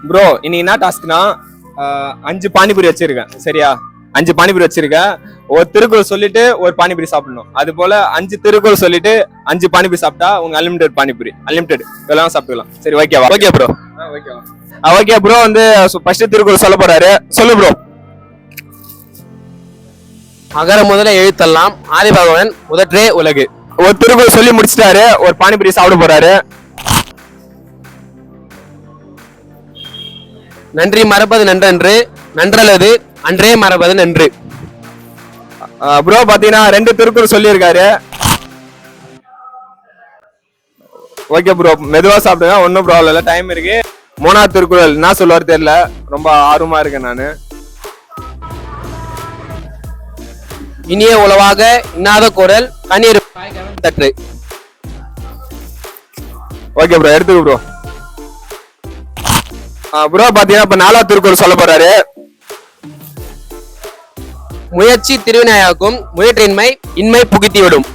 bro இன்னைக்கு என்ன டாஸ்க்னா 5 பானிபூரி வச்சிருக்கேன் சரியா 5 பானிபூரி வச்சிருக்கேன் ஒரு திருக்குறள் சொல்லிட்டு ஒரு பானிபூரி சாப்பிடணும் அது போல 5 திருக்குறள் சொல்லிட்டு 5 பானிபூரி சாப்பிட்டா உங்க அன்லிமிடெட் பானிபூரி அன்லிமிடெட் எல்லாம் சாப்பிட்டுக்கலாம் சரி ஓகேவா ஓகே ப்ரோ ஓகே ப்ரோ வந்து ஃபர்ஸ்ட் திருக்குறள் சொல்ல போறாரு சொல்லு ப்ரோ அகர முதல எழுத்தெல்லாம் ஆதி பகவன் முதற்றே உலகு ஒரு திருக்குறள் சொல்லி முடிச்சிட்டாரு ஒரு பானிபூரி சாப்பிட போறாரு நன்றி மறப்பது நன்றன்று நன்றல்லது அன்றே மறப்பது நன்று ப்ரோ பாத்தீங்கன்னா 2 திருக்குறள் சொல்லியிருக்காரு ஓகே ப்ரோ மெதுவா சாப்பிடுங்க ஒன்னும் ப்ராப்ளம் இல்லை டைம் இருக்கு 3வது திருக்குறள் என்ன சொல்லுவாரு தெரியல ரொம்ப ஆர்வமா இருக்கேன் நானு இனிய உளவாக இன்னாத குரல் கண்ணீர் தற்று ஓகே ப்ரோ எடுத்துக்க ப்ரோ ப்ரோ பாத்தீங்கன்னா இப்ப 4வது திருக்குறள் சொல்ல போறாரு முயற்சி திருவினையாக்கும் முயற்றின்மை இன்மை புகுத்தி விடும்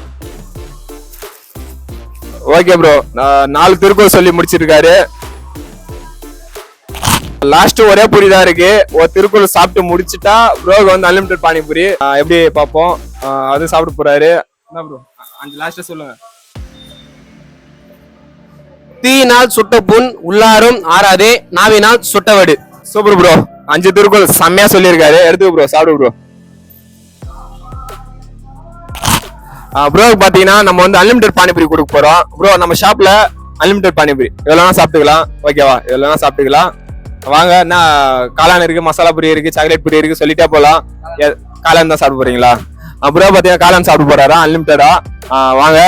ஓகே ப்ரோ 4 திருக்குறள் சொல்லி முடிச்சிருக்காரு லாஸ்ட் ஒரே பூரி தான் இருக்கு ஒரு திருக்குறள் சாப்பிட்டு முடிச்சுட்டா ப்ரோக்கு வந்து அன்லிமிடெட் பானிபூரி எப்படி பார்ப்போம் அது சாப்பிட போறாரு என்ன ப்ரோ 5 லாஸ்ட் சொல்லுங்க தீயினால் சுட்ட புண் உள்ளாரும் ஆறாதே நாவினால் சுட்டவடு சூப்பர் ப்ரோ 5 திருக்குறள் செம்மையா சொல்லியிருக்காரு எடுத்துக்க ப்ரோ சாப்பிடு ப்ரோ ப்ரோ பாத்தீங்கன்னா நம்ம வந்து அன்லிமிடெட் பானிபூரி கொடுக்க போறோம் ப்ரோ நம்ம ஷாப்ல அன்லிமிடெட் பானிபூரி எவ்வளவு சாப்பிட்டுக்கலாம் ஓகேவா எவ்வளவு சாப்பிட்டுக்கலாம் வாங்க என்ன காளான் இருக்கு மசாலா பூரி இருக்கு சாக்லேட் பூரி இருக்கு சொல்லிட்டே போலாம் காளான் தான் சாப்பிட போறீங்களா ப்ரோ பாத்தீங்கன்னா காளான் சாப்பிட போறாரா அன்லிமிட்டடா வாங்க